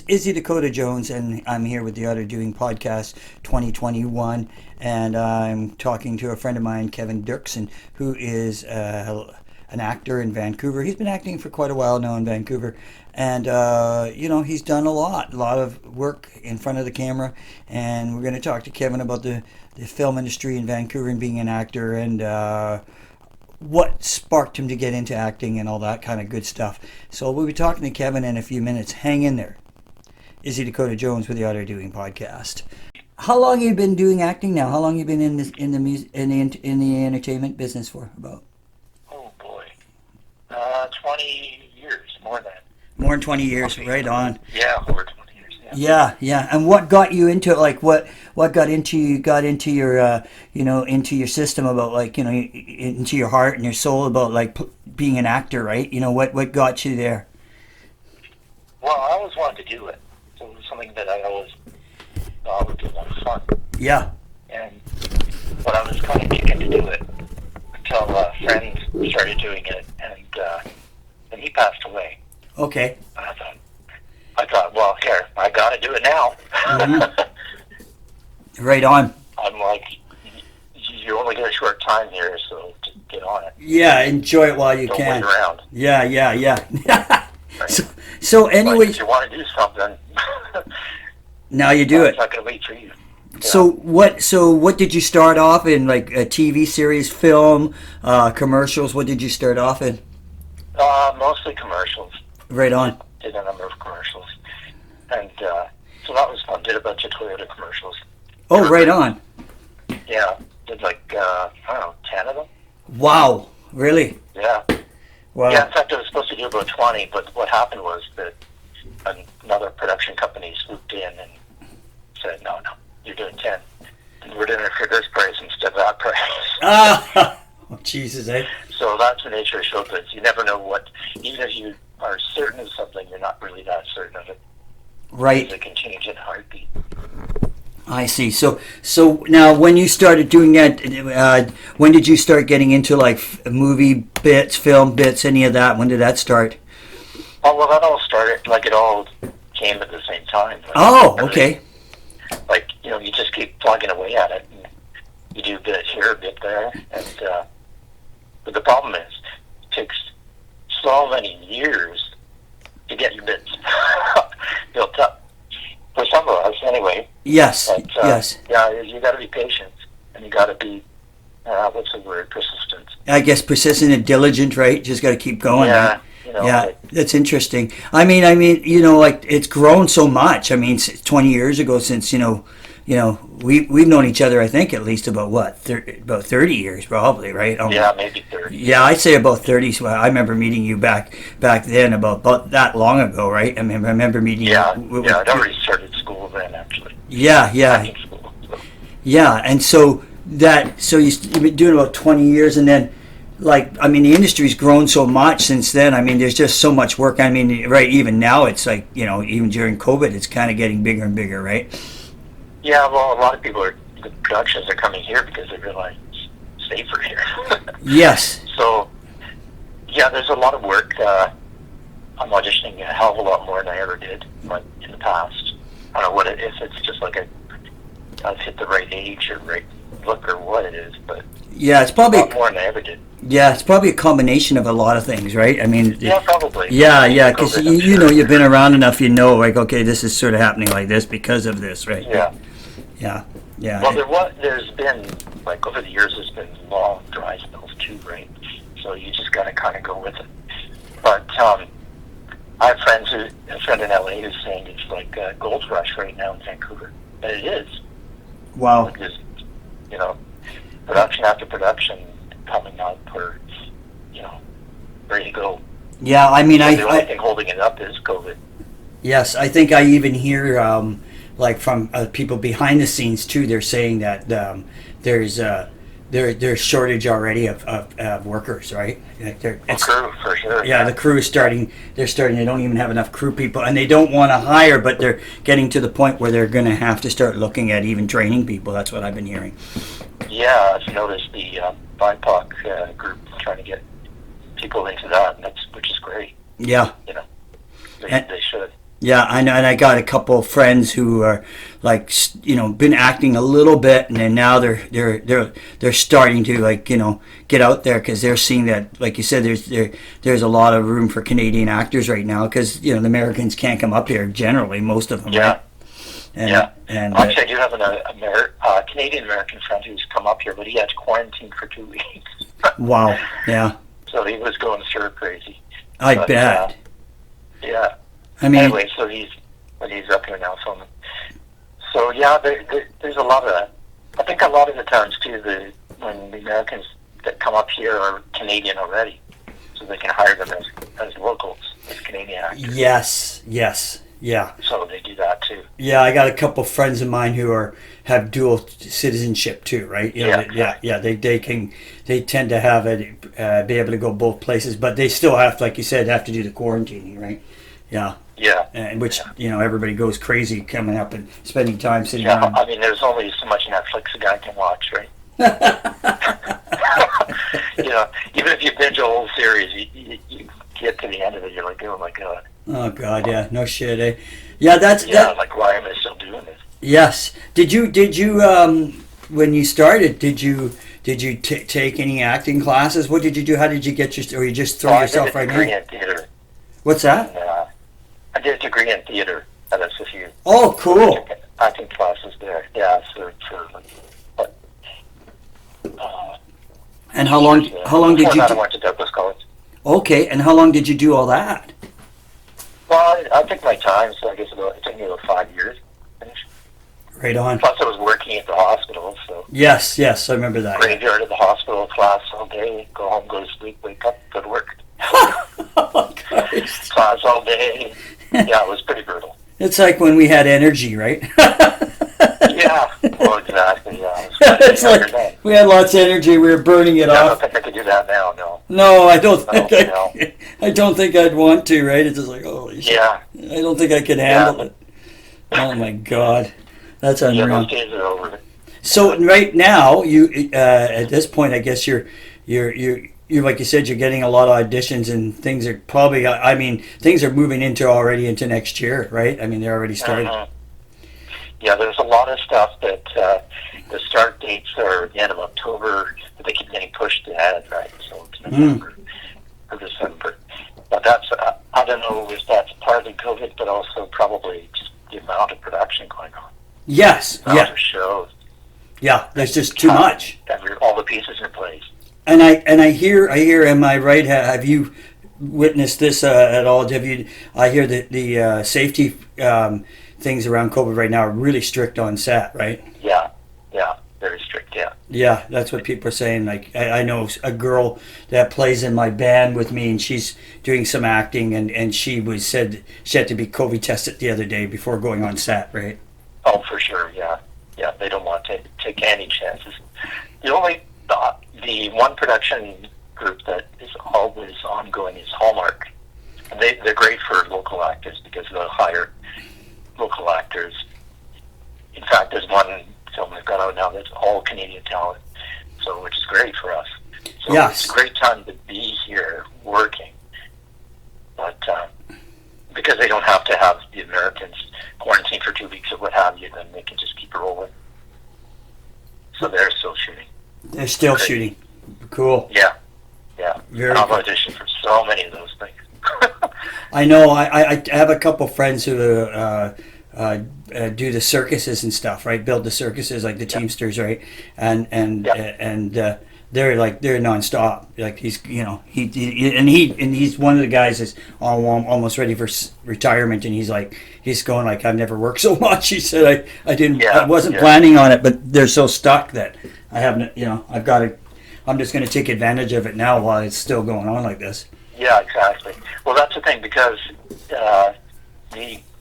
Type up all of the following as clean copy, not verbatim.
is Izzy Dakota Jones, and I'm here with the Other Doing Podcast 2021, and I'm talking to a friend of mine, Kevin Derksen, who is an actor in Vancouver. He's been acting for quite a while now in Vancouver, and he's done a lot of work in front of the camera, and we're going to talk to Kevin about the film industry in Vancouver and being an actor, and what sparked him to get into acting and all that kind of good stuff. So we'll be talking to Kevin in a few minutes. Hang in there. Izzy Dakota Jones with the Other Doing Podcast. How long have you been doing acting now? How long have you been in the entertainment business for? About? Oh boy, 20 years, more than 20 years. Right on. Yeah, over 20 years. Yeah. And what got you into it? Like what got into your into your system about into your heart and your soul about being an actor, right? What got you there? Well, I always wanted to do it. So it was something that I always thought would be a lot of fun. Yeah. But I was kind of kicking to do it until friends started doing it, and he passed away. Okay. I thought, well, here, I got to do it now. Mm-hmm. Right on. I'm like, you only get a short time here, so just get on it. Yeah, enjoy it while you Don't can. wait around. Yeah. Right. So anyway, if you want to do something, now you do it. It's not going to wait for you. So what did you start off in, like a TV series, film, commercials? What did you start off in? Mostly commercials. Right on. Did a number of commercials, and so that was fun. Did a bunch of Toyota commercials. Oh, right on. Yeah, did 10 of them. Wow, really? Yeah. Wow. Yeah, in fact, I was supposed to do about 20, but what happened was that another production company swooped in and said, no, you're doing 10. And we're doing it for this price instead of that price. Oh, Jesus, eh? So that's the nature of show biz. You never know even if you are certain of something, you're not really that certain of it. Right. It can change in a heartbeat. I see. So now, when you started doing that, when did you start getting into movie bits, film bits, any of that? When did that start? Oh, well, that all started, it all came at the same time. Okay. You just keep plugging away at it, and you do a bit here, a bit there, and but the problem is, it takes so many years to get your bits built up. For some of us, anyway. Yes. But, yes. Yeah, you got to be patient, and you got to be what's the word? Persistent. I guess persistent and diligent, right? Just got to keep going. Yeah. Right? That's interesting. I mean, it's grown so much. I mean, 20 years ago, since we've known each other. I think at least about about 30 years, probably, right? Yeah, maybe 30. Yeah, I'd say about 30. So I remember meeting you back then, about that long ago, right? I remember meeting you. I'd already started school then, actually. Yeah. School, so. Yeah, and so you've been doing about 20 years, and then. The industry's grown so much since then. I mean, there's just so much work. I mean, right, even now, it's even during COVID, it's kind of getting bigger and bigger, right? Yeah, well, a lot of the productions are coming here because they realize it's safer here. Yes. So, yeah, there's a lot of work. I'm auditioning a hell of a lot more than I ever did in the past. I don't know if it's just I've hit the right age or right look or what it is, but yeah, it's probably a lot more than I ever did. Yeah, it's probably a combination of a lot of things, right? I mean, yeah, probably. Yeah, because you've been around enough, okay, this is sort of happening like this because of this, right? Yeah. Well, there's been over the years, there's been long dry spells too, right? So you just got to kind of go with it. But I have a friend in LA who's saying it's like a gold rush right now in Vancouver, and it is. Wow. Because production after production coming up, or ready to go. Yeah, I mean, the only thing holding it up is COVID. Yes, I think I even hear from people behind the scenes too. They're saying that there's shortage already of workers, right? Crew for sure. Yeah, the crew is starting. They're starting. They don't even have enough crew people, and they don't want to hire, but they're getting to the point where they're going to have to start looking at even training people. That's what I've been hearing. Yeah, I've noticed the BIPOC group trying to get people into that, which is great. Yeah. They should. Yeah, I know, and I got a couple of friends who are like, been acting a little bit, and then now they're starting to, like, get out there because they're seeing that, like you said, there's a lot of room for Canadian actors right now because the Americans can't come up here generally, most of them. Yeah. Right? And, yeah. And Actually, I do have a Canadian American friend who's come up here, but he had to quarantine for 2 weeks. Wow. Yeah. So he was going stir crazy. I bet. Yeah. I mean, anyway, so he's up here now filming. So yeah, there's a lot of that. I think a lot of the times too, when the Americans that come up here are Canadian already, so they can hire them as locals, as Canadian actors. Yes, yeah. So they do that too. Yeah, I got a couple friends of mine who have dual citizenship too, right? They tend to have it, be able to go both places, but they still have to do the quarantining, right? Yeah. Yeah. And which, everybody goes crazy coming up and spending time sitting around. Yeah, I mean, there's only so much Netflix a guy can watch, right? Even if you binge a whole series, you get to the end of it, you're like, oh my God. Oh God, yeah, no shit, eh? Yeah, like, why am I still doing this? Yes. Did you when you started, did you take any acting classes? What did you do? How did you get or you just throw yourself right in? I did a degree in theater. What's that? And, I did a degree in theater at SFU. Oh, cool. Acting classes there. Yeah, and how long did you I went to Douglas College. Okay, and how long did you do all that? Well, I took my time, so I guess it took me about 5 years to finish. Right on. Plus, I was working at the hospital, so... Yes, I remember that. Graveyard at the hospital, class all day, go home, go to sleep, wake up, go to work. Oh, Christ. Class all day. Yeah, it was pretty brutal. It's like when we had energy, right? Yeah, well, exactly, yeah. It's like we had lots of energy, we were burning it off. I don't think I could do that now, no. No, I don't think I don't think I'd want to, right? It's just like, holy shit. Yeah. I don't think I could handle it. Oh my God. That's unreal. Yeah, those days are over. So right now, you at this point, I guess you're like you said, you're getting a lot of auditions, and things are probably. I mean, things are moving already into next year, right? I mean, they're already started. Mm-hmm. Yeah, there's a lot of stuff that the start dates are the end of October, but they keep getting pushed ahead, right? So it's November or December. But that's I don't know if that's partly COVID, but also probably just the amount of production going on. Yes. Yeah. Shows. Yeah, there's just too much. All the pieces in place. And I hear. Am I right? Have you witnessed this at all? I hear that the safety things around COVID right now are really strict on set, right? Yeah, very strict. Yeah. Yeah, that's what people are saying. Like I know a girl that plays in my band with me, and she's doing some acting, and she said she had to be COVID tested the other day before going on set, right? Oh, for sure. Yeah. They don't want to take any chances. The one production group that is always ongoing is Hallmark, and they're great for local actors because they'll hire local actors. In fact, there's one film they've got out now that's all Canadian talent, so which is great for us. So yes. It's a great time to be here working, but because they don't have to have the Americans quarantine for 2 weeks or what have you, then they can just keep rolling. So they're still shooting. They're still shooting. Cool. Yeah. I've auditioned for so many of those things. I know. I have a couple friends who do the circuses and stuff, right? Build the circuses like the Teamsters, right? And they're nonstop. Like he's one of the guys that's almost ready for retirement, and he's going like, I've never worked so much. He said I wasn't planning on it, but they're so stuck that I haven't. I've got to. I'm just going to take advantage of it now while it's still going on like this. Yeah, exactly. Well, that's the thing, because the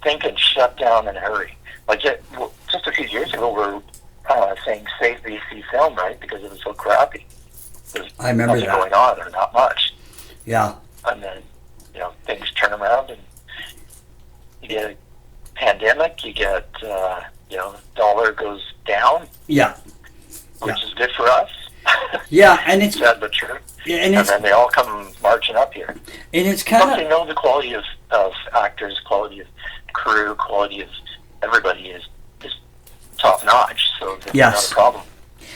thing can shut down in a hurry. Like just a few years ago, we were saying save BC film, right? Because it was so crappy. I remember that. Going on, or not much. Yeah. And then, things turn around, and you get a pandemic. You get, dollar goes down. Yeah. Which is good for us. Yeah, and it's sad but true. Yeah, and then they all come marching up here. And it's kind of, they know the quality of actors, quality of crew, quality of everybody is top notch. So it's Yes. not a problem,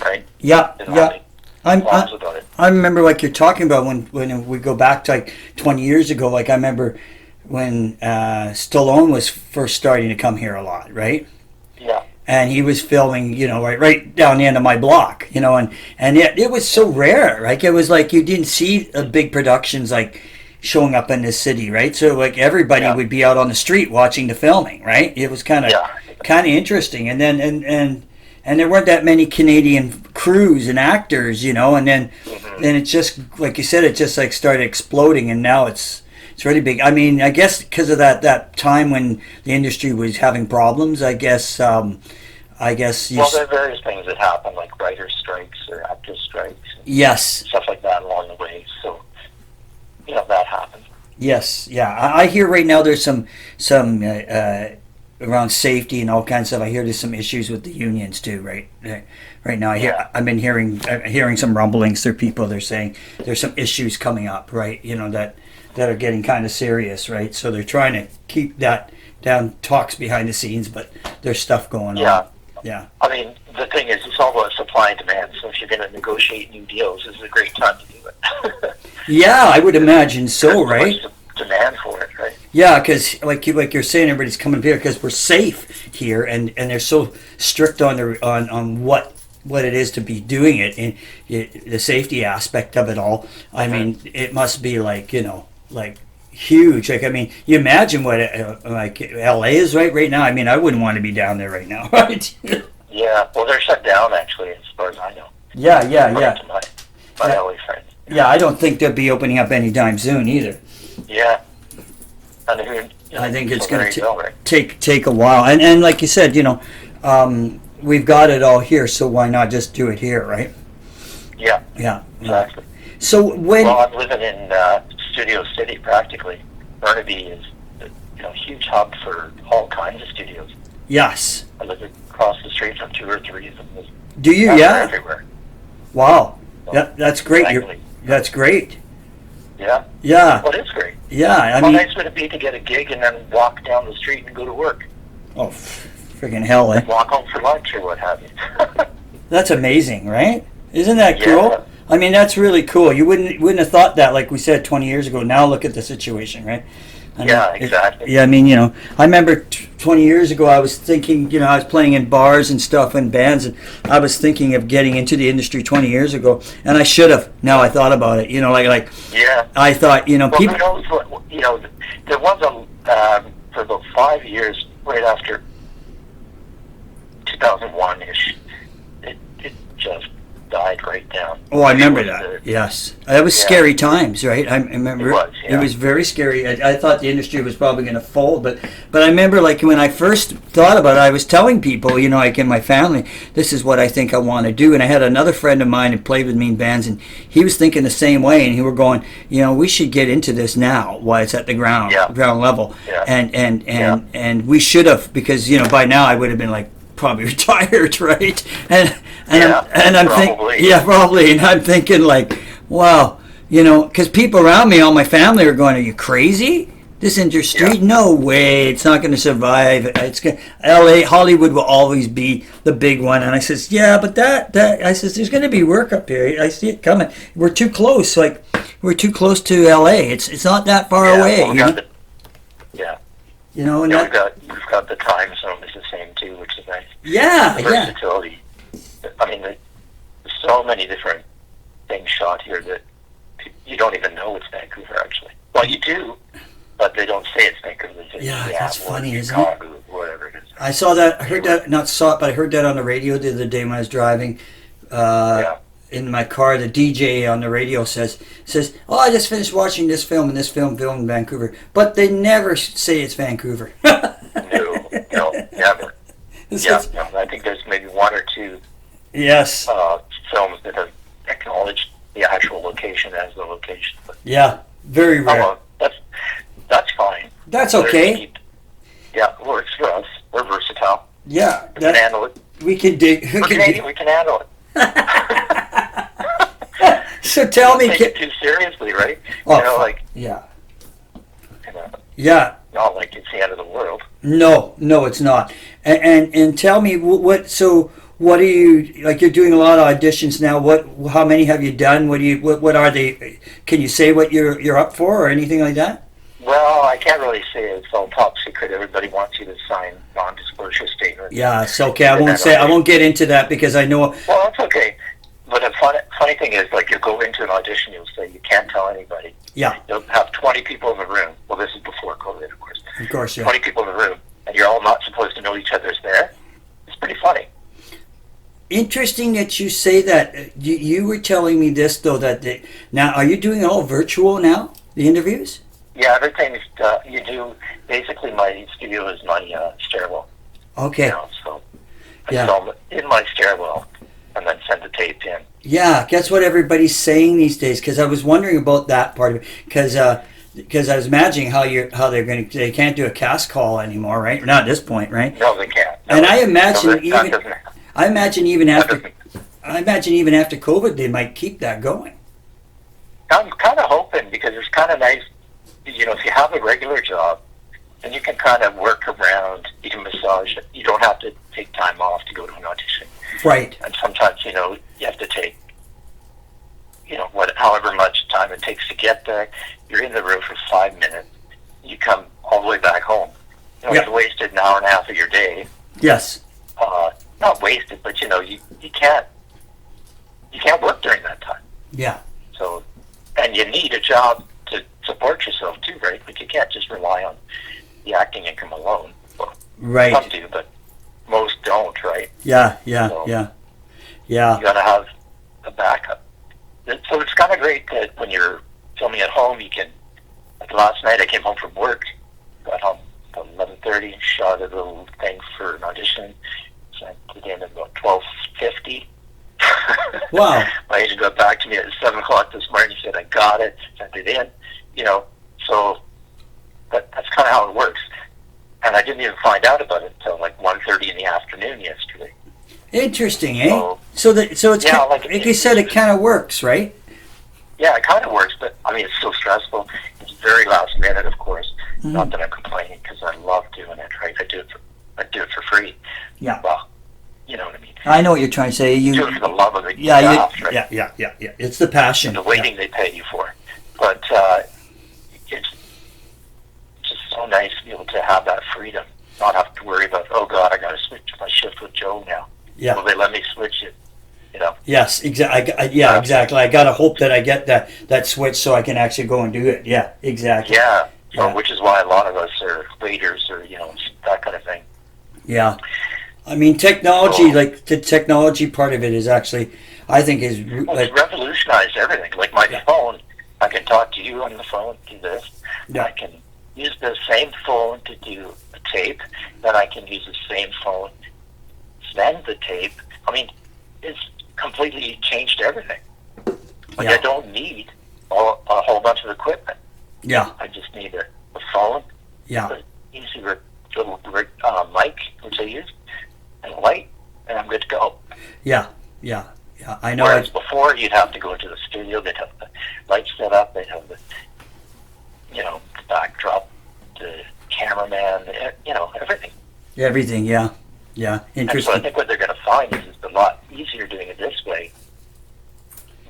right? Yeah, They don't yeah. have any qualms about it. I remember, like you're talking about, when we go back to like 20 years ago. Like I remember when Stallone was first starting to come here a lot, right? Yeah. And he was filming, right down the end of my block, and it was so rare. Like it was like you didn't see big productions like showing up in this city, right? So like everybody would be out on the street watching the filming, right? It was kind of interesting, and then and there weren't that many Canadian crews and actors, and then it's just like you said, it just like started exploding, and now it's really big. I mean, I guess because of that time when the industry was having problems, I guess. Well, there are various things that happen, like writer strikes or actor strikes. Yes. Stuff like that along the way. So, that happens. Yes. Yeah. I hear right now there's some around safety and all kinds of stuff. I hear there's some issues with the unions too. Right now, I've been hearing some rumblings through people. They're saying there's some issues coming up. Right. That are getting kind of serious, right? So they're trying to keep that down, talks behind the scenes, but there's stuff going on. Yeah. I mean, the thing is, it's all about supply and demand. So if you're going to negotiate new deals, this is a great time to do it. Yeah, I would imagine so, right? There's demand for it, right? Yeah, because like you're saying, everybody's coming here because we're safe here, and they're so strict on what it is to be doing it, and the safety aspect of it all. I mean, it must be like huge. Like, I mean, you imagine what like LA is right now. I mean, I wouldn't want to be down there right now, right? Yeah, well, they're shut down actually, as far as I know. Yeah. To my LA friends. Yeah, I don't think they'll be opening up anytime soon either. Yeah, and I think it's going to take a while. And like you said, we've got it all here, so why not just do it here, right? Yeah. Yeah. Exactly. So Well, I'm living in Studio City practically. Burnaby is a huge hub for all kinds of studios. Yes. I live across the street from 2 or 3 of them. Do you? Yeah. Everywhere. Wow. So, that's great. exactly. That's great. Yeah. Yeah. Well, it is great. Yeah. How nice would it be to get a gig and then walk down the street and go to work? Oh, friggin' hell, eh? Walk home for lunch or what have you. That's amazing, right? Isn't that cool? Yeah. I mean, that's really cool. You wouldn't have thought that, like we said 20 years ago. Now look at the situation, right? Yeah, exactly. I mean, I remember 20 years ago, I was thinking, I was playing in bars and stuff and bands, and I was thinking of getting into the industry 20 years ago, and I should have. Now I thought about it, like. Yeah. I thought, well, people. Who knows what, there was for about 5 years, right after 2001-ish, it just died right down. Oh, I remember that. Yes, that was scary times, right? I remember it was very scary. I thought the industry was probably going to fold, but I remember, like, when I first thought about it, I was telling people, like in my family, this is what I think I want to do. And I had another friend of mine who played with me in bands, and he was thinking the same way. And he were going, we should get into this now while it's at the ground level, and we should have, because by now I would have been like probably retired, right? I'm thinking, probably, and I'm thinking like, wow, because people around me, all my family are going, are you crazy? This industry, no way, it's not going to survive. It's going LA, Hollywood will always be the big one. And I says, yeah, but that I says, there's going to be work up here. I see it coming. We're too close. Like, we're too close to LA. It's not that far away. Well, and we've got the time zone is the same too, which is nice. Yeah, the versatility. I mean, there's so many different things shot here that you don't even know it's Vancouver, actually. Well, you do, but they don't say it's Vancouver. They say that's funny, isn't it? Whatever it is. I saw that. I heard that. Not saw it, but I heard that on the radio the other day when I was driving. In my car, the DJ on the radio says, "Oh, I just finished watching this film, and this film filmed in Vancouver." But they never say it's Vancouver. No, never. I think there's maybe 1 or 2. Yes. Films that have acknowledged the actual location as the location. But, very rare. well, that's fine. That's okay. It works for us. We're versatile. Yeah, we can handle it. We can dig. We're Canadian. We can handle it. So tell me, take it too seriously, right? Oh, like yeah. Not like it's the end of the world. No, no, it's not. And tell me what. So what are you like? You're doing a lot of auditions now. What? How many have you done? What do you? What are they? Can you say what you're up for or anything like that? Well, I can't really say it. It's all top secret. Everybody wants you to sign non-disclosure statements. Yeah, so okay. I won't say. I won't get into that because I know. Well, that's okay. But the funny thing is, like, you go into an audition, you'll say you can't tell anybody. Yeah. You'll have 20 people in the room. Well, this is before COVID, of course. Of course, yeah. 20 people in the room, and you're all not supposed to know each other's there. It's pretty funny. Interesting that you say that. You were telling me this though now are you doing it all virtual now? The interviews? Yeah, everything's you do. Basically, my studio is my stairwell. Okay. You know, so I Yeah. film in my stairwell and then send the tape in. Yeah, that's what everybody's saying these days. Because I was wondering about that part of it. Because I was imagining they can't do a cast call anymore, right? Not at this point, right? No, they can't. No, And I imagine that even doesn't- I imagine even that after doesn't- I imagine even after COVID they might keep that going. I'm kind of hoping because it's kind of nice, you know, if you have a regular job, then you can kind of work around, you can massage it. You don't have to take time off to go to an audition. Right. And sometimes, you know, you have to take, you know, however much time it takes to get there. You're in the room for 5 minutes. You come all the way back home. You know, Yeah. you've wasted an hour and a half of your day. Yes. Not wasted, but, you know, you can't work during that time. Yeah. So, and you need a job to support yourself too, right? But you can't just rely on the acting income alone. Well, Right. some do, but most don't, right? Yeah. So, Yeah. You gotta have a backup. So it's kind of great that when you're filming at home, you can. Like last night, I came home from work, got home about 11:30, shot a little thing for an audition, sent it in at about 12:50. Wow. My agent got back to me at 7 o'clock this morning. He said, I got it, sent it in, you know, so that's kind of how it works. And I didn't even find out about it until like 1:30 in the afternoon yesterday. Interesting, eh? So it's yeah, like you said, it kind of works, right? Yeah, it kind of works, but I mean, it's so stressful. It's very last minute, of course. Mm-hmm. Not that I'm complaining because I love doing it, right? I do it for free. Yeah. Well, you know what I mean. I know what you're trying to say. You do it for the love of the yeah, craft, right? yeah. It's the passion. The waiting they pay you for. But it's just so nice to be able to have that freedom, not have to worry about, oh God, I got to switch my shift with Joe now. Yeah. Will they let me switch it? You know. Yes, exactly. Exactly. I gotta hope that I get that switch so I can actually go and do it. Yeah, exactly. Yeah. So, Yeah. which is why a lot of us are waiters or that kind of thing. Yeah. I mean, technology, like the technology part of it is actually, I think, is Well, like it's revolutionized everything. Like my phone, I can talk to you on the phone, do this. Yeah. I can use the same phone to do a tape. Then I can use the same phone, send the tape. I mean, it's completely changed everything. Like I don't need a whole bunch of equipment. Yeah. I just need a phone, Yeah. an easy little mic, which I use, and a light, and I'm good to go. Yeah. I know. Whereas before, you'd have to go into the studio, they'd have the lights set up, they'd have the, the backdrop, the cameraman, everything. Everything. Yeah. And so I Interesting. think what they're going to find is it's a lot easier doing it this way.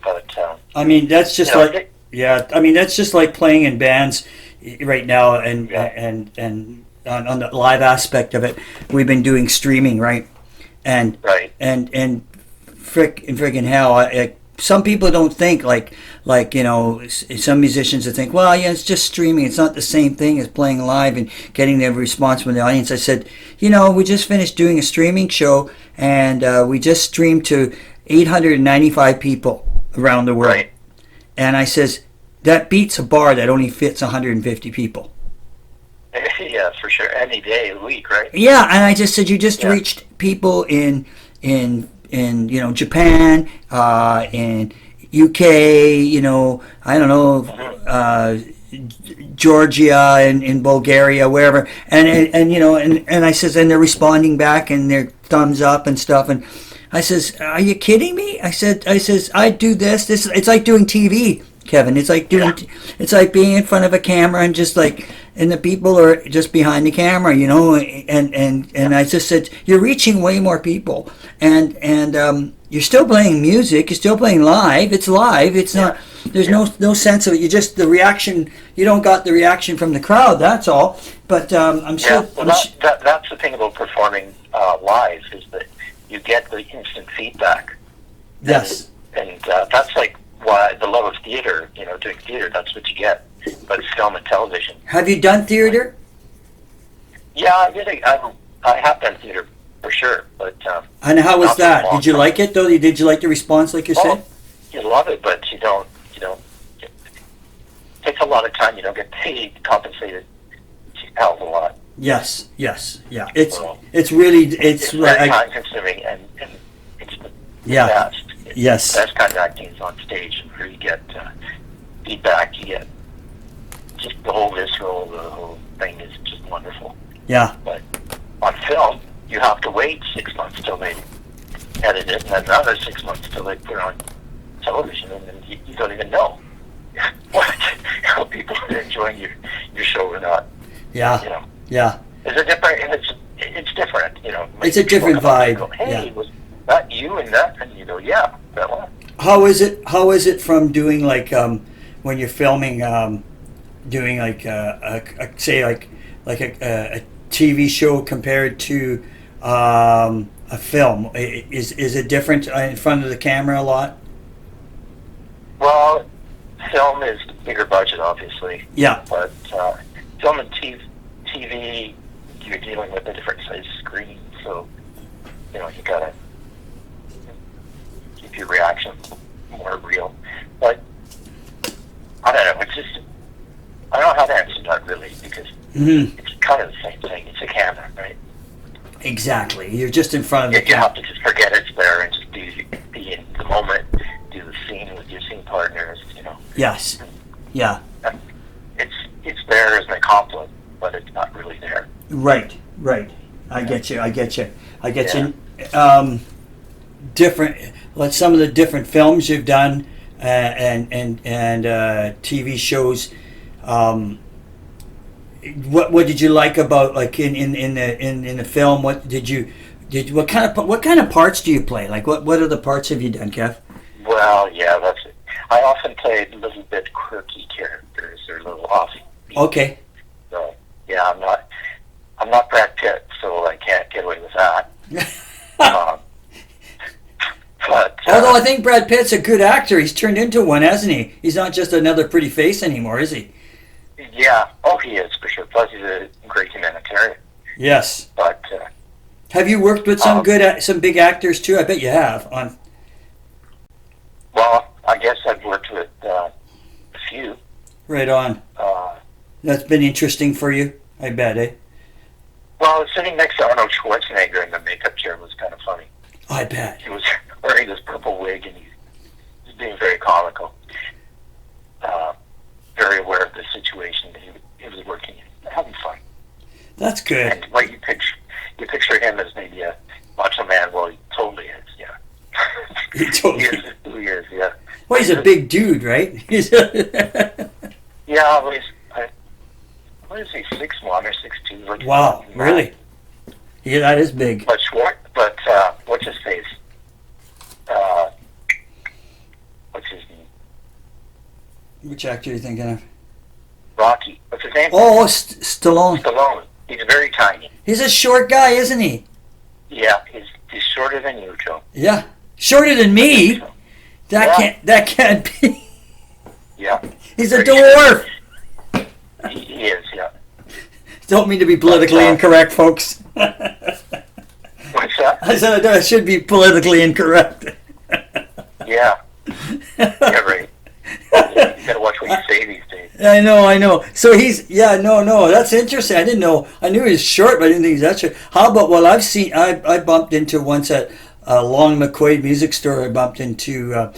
But I mean, that's just like. Yeah, I mean that's just like playing in bands right now, and on the live aspect of it, we've been doing streaming, right? And friggin' hell, some people don't think like some musicians that think, well, yeah, it's just streaming. It's not the same thing as playing live and getting the response from the audience. I said, we just finished doing a streaming show, and we just streamed to 895 people around the world. Right. And I says, that beats a bar that only fits 150 people. Yeah, for sure. Any day of the week, right? Yeah, and I just said, you just reached people in Japan, in UK, I don't know, Georgia, in Bulgaria, wherever, and I says, and they're responding back and they're thumbs up and stuff, and I says, are you kidding me? I says, I do this. It's like doing TV. Kevin. It's like it's like being in front of a camera and just like, and the people are just behind the camera, you know. And I just said, you're reaching way more people, and you're still playing music. You're still playing live. It's live. It's not. There's no sense of it. You just the reaction. You don't got the reaction from the crowd. That's all. But I'm sure. Yeah, well, that's the thing about performing live, is that you get the instant feedback. Yes. And that's like why the love of theater, you know, doing theater, that's what you get. But it's film and television. Have you done theater? Yeah, I did. I have done theater for sure. But and how was that? Did you like it though? Did you like the response, like you said? You love it, but you don't. It takes a lot of time. You don't get paid, compensated a hell of a lot. Yes. It's really very time consuming, and it's the best. Yes. The best kind of acting is on stage, where you get feedback. You get just the whole visceral. The whole thing is just wonderful. Yeah. But on film, you have to wait 6 months till they edit it, and then another 6 months till they put it on television, and then you don't even know how people are enjoying your show or not. Yeah. You know. Yeah. It's a different. It's different. You know. It's a different vibe. Go, hey, was that you and that? And you go, yeah, that one. How is it from doing like when you're filming doing like say like a TV show compared to a film? Is it different in front of the camera a lot? Well, film is bigger budget, obviously. Yeah. But film and TV, you're dealing with a different size screen, so you know you gotta keep your reaction more real. But I don't know. It's just I don't know how to answer that really, because it's kind of the same thing. It's a camera, right? Exactly. You're just in front of the camera. You have to just forget it's there and just be in the moment. Do the scene with your scene partners. You know. Yes. Yeah. It's there as an accompaniment, but it's not really there. Right. I get you. Different, like some of the different films you've done and TV shows. What did you like about, like, in the film? What kind of parts do you play? Like what other parts have you done, Kev? Well, yeah, that's it. I often played a little bit quirky characters or a little off. Okay. So yeah, I'm not Brad Pitt, so I can't get away with that. But although I think Brad Pitt's a good actor, he's turned into one, hasn't he? He's not just another pretty face anymore, is he? Yeah. Oh, he is for sure. Plus, he's a great humanitarian. Yes. But have you worked with some some big actors too? I bet you have. Well, I guess I've worked with a few. Right on. That's been interesting for you, I bet, eh? Well, sitting next to Arnold Schwarzenegger in the makeup chair was kind of funny. I bet. He was wearing this purple wig, and he was being very comical. Very aware of the situation that he was working in, having fun. That's good. And what you picture him as maybe a macho man. Well, he totally is. Yeah. He totally is who he is. Yeah. Well, he's a big dude, right? Yeah. Well, what is he? 6'1" or 6'2"? Like, wow, really? Yeah, that is big. But what's his face? What's his name? Which actor are you thinking of? Rocky. What's his name? Oh, Stallone. Stallone. He's very tiny. He's a short guy, isn't he? Yeah, he's shorter than you, Joe. Yeah, shorter than me. So. That can't be. Yeah. He's a dwarf. He is, yeah. Don't mean to be politically incorrect, folks. What's that? I said I should be politically incorrect. Yeah. Yeah, right. You gotta watch what you say these days. I know. So no, that's interesting. I didn't know. I knew he was short, but I didn't think he was that short. How about, well, I bumped into once at Long McQuaid Music Store. I bumped into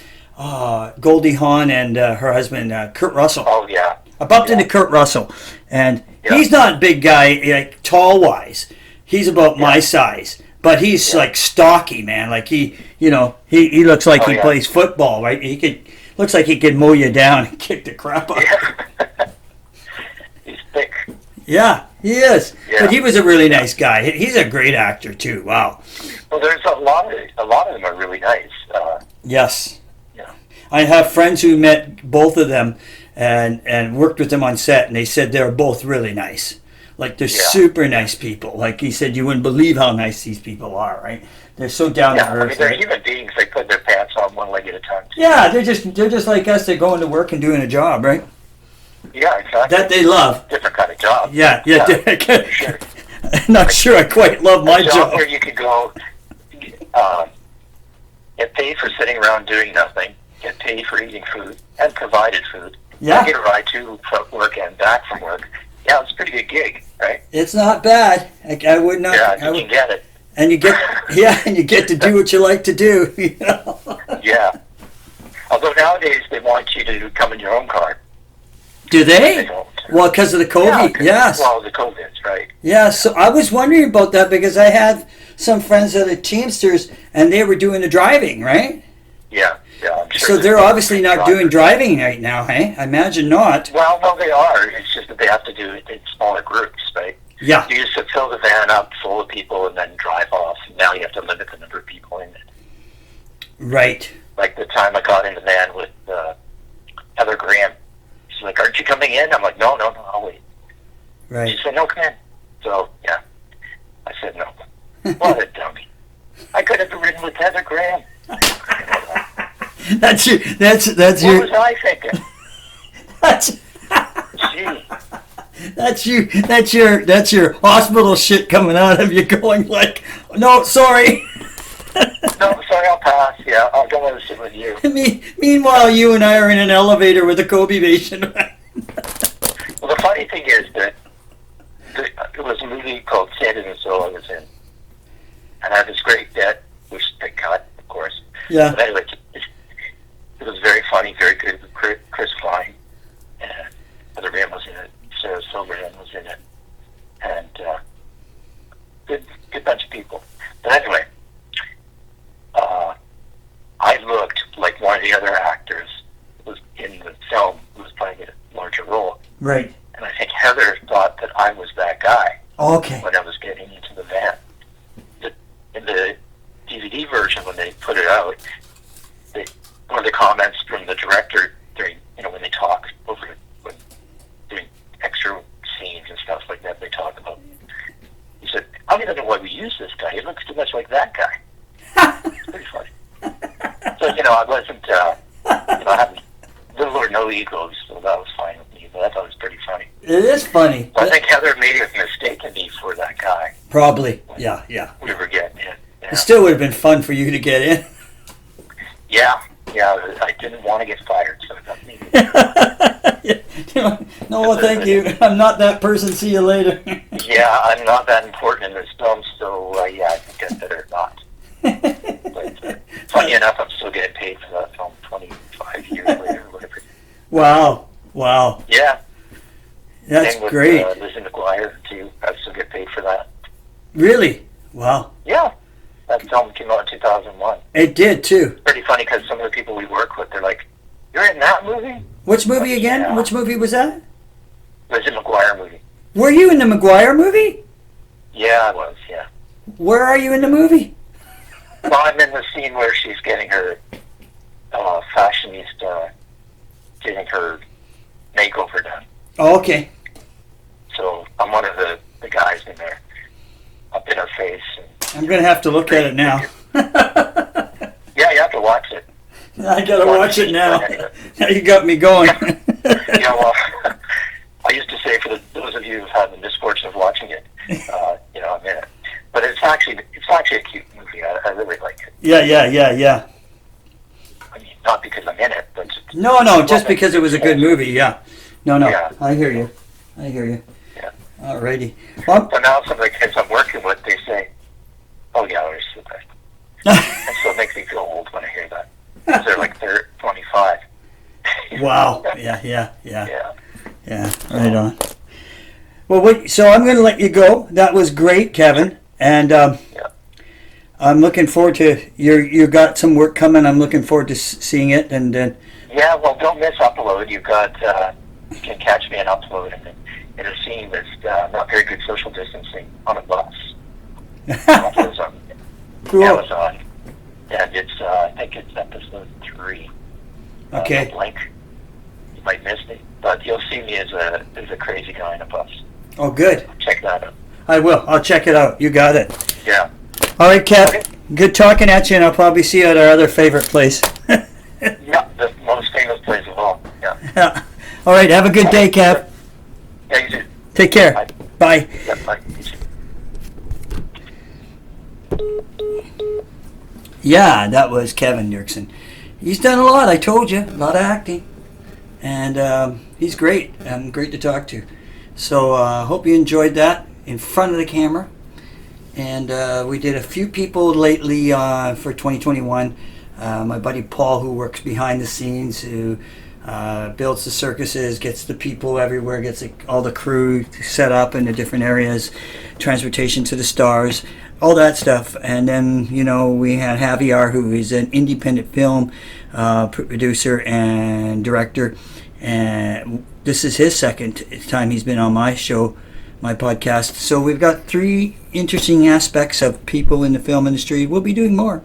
Goldie Hawn and her husband, Kurt Russell. Oh, yeah. I bumped into Kurt Russell, and he's not a big guy, like, tall-wise. He's about my size, but he's like stocky, man. Like he looks like he plays football, right? He could, looks like he could mow you down and kick the crap out. Yeah. He's thick. Yeah, he is. Yeah. But he was a really nice guy. He's a great actor too. Wow. Well, there's a lot of them are really nice. Yes. Yeah. I have friends who met both of them and worked with them on set, and they said they're both really nice. Like, they're super nice people. Like he said, you wouldn't believe how nice these people are, right? They're so down to earth. I mean, they're human beings. They put their pants on one leg at a time. Yeah, they're just like us. They're going to work and doing a job, right? Yeah, exactly. That they love. Different kind of job. Yeah. Sure. Not sure I quite love my job. Where you could go, get paid for sitting around doing nothing, get paid for eating food, and provided food. Yeah. And get a ride to from work and back from work. Yeah, it's a pretty good gig, right? It's not bad. I would not. Yeah, you can get it. And you get to do what you like to do. You know? Yeah. Although nowadays they want you to come in your own car. Do they? They don't. Well, because of the COVID, yes. Well, the COVID's, right. Yeah, so I was wondering about that because I had some friends that are Teamsters and they were doing the driving, right? Yeah, I'm sure. So they're obviously not doing driving right now, hey? I imagine not. Well, no, they are. It's just that they have to do it in smaller groups, right? Yeah. You used to fill the van up full of people and then drive off. Now you have to limit the number of people in it. Right. Like the time I got in the van with Heather Graham. She's like, "Aren't you coming in?" I'm like, No, I'll wait. Right. She said, "No, come in." So, yeah. I said, "No." What a dummy. I could have ridden with Heather Graham. That's your. What was I thinking? Gee. That's your hospital shit coming out of you, going like, no, sorry. No, sorry, I'll pass. Yeah, I'll go and sit with you. Meanwhile, you and I are in an elevator with a COVID patient. Well, the funny thing is that it was a movie called Sanded and Soul I was in. And I had this great debt, which they cut, of course. Yeah. But anyway, it was very funny, very good. Chris Klein, and Heather Graham was in it. Sarah Silverman was in it. And good bunch of people. But anyway, I looked like one of the other actors who was in the film who was playing a larger role. Right. And I think Heather thought that I was that guy. Okay. When I was getting into the van. In the DVD version, when they put it out, one of the comments from the director during, when they talk over when doing extra scenes and stuff like that, they talk about. He said, "I don't even know why we use this guy. He looks too much like that guy." It's pretty funny. So I wasn't, I had little or no egos, so that was fine with me. But I thought it was pretty funny. It is funny. So I think Heather made a mistake in me for that guy. Probably. Yeah. We were getting in. Yeah. It still would have been fun for you to get in. Yeah, I didn't want to get fired, so that needed. No, thank you. I'm not that person. See you later. Yeah, I'm not that important in this film, so I think I better not. But funny enough, I'm still getting paid for that film 25 years later, or whatever. Wow. Yeah. That's Same with, great. Lizzie McGuire, too. I still get paid for that. Really? Wow. Yeah. That film came out in 2001. It did, too. It's pretty funny because some of the people we work with, they're like, "You're in that movie?" Which movie again? Yeah. Which movie was that? Lizzie McGuire movie. Were you in the McGuire movie? Yeah, I was, yeah. Where are you in the movie? Well, I'm in the scene where she's getting her fashionista, getting her makeover done. Oh, okay. So I'm one of the guys in there, up in her face. I'm going to have to look at it now. Yeah, you have to watch it. I got to watch it now. Now you got me going. Yeah, well, I used to say for those of you who've had the misfortune of watching it, I'm in it. But it's actually a cute movie. I really like it. Yeah. I mean, not because I'm in it, but No, just because it was a good movie. Yeah. No. Yeah. I hear you. Yeah. Alrighty. Well, so now some of the kids I'm working with, they say, "Oh yeah, I was the best." And so it makes me feel old when I hear that. 'Cause they're like 25. Wow. Yeah. Yeah. Right on. Well, so I'm going to let you go. That was great, Kevin. And I'm looking forward to you got some work coming. I'm looking forward to seeing it. And yeah, well, don't miss Upload. You can catch me in Upload in a scene that's not very good social distancing on a bus. Amazon. Cool. Amazon, and it's I think it's episode 3. Okay. Link. You might miss me, but you'll see me as a crazy guy in a bus. Oh, good. Check that out. I will. I'll check it out. You got it. Yeah. All right, Kev. Okay. Good talking at you, and I'll probably see you at our other favorite place. Yeah, the most famous place of all. Yeah. All right. Have a good day, Kev. Yeah, you too. Take care. Bye. Bye. Yeah, bye. Yeah, that was Kevin Derksen. He's done a lot, I told you, a lot of acting. And he's great, and great to talk to. So I hope you enjoyed that in front of the camera. And we did a few people lately for 2021. My buddy Paul, who works behind the scenes, who builds the circuses, gets the people everywhere, gets all the crew set up in the different areas, transportation to the stars, all that stuff. And then, we had Javier, who is an independent film producer and director. And this is his second time he's been on my show, my podcast. So we've got 3 interesting aspects of people in the film industry. We'll be doing more.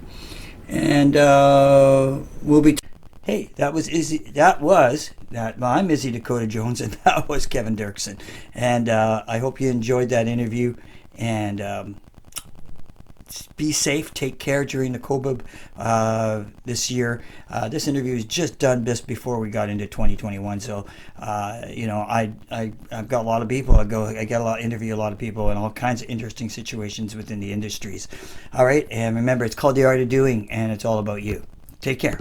And we'll be... Hey, that was Izzy. I'm Izzy Dakota Jones, and that was Kevin Derksen. And I hope you enjoyed that interview. And be safe, take care during the COVID this year. This interview was just done just before we got into 2021. So, I've got a lot of people. Interview a lot of people in all kinds of interesting situations within the industries. All right, and remember, it's called The Art of Doing, and it's all about you. Take care.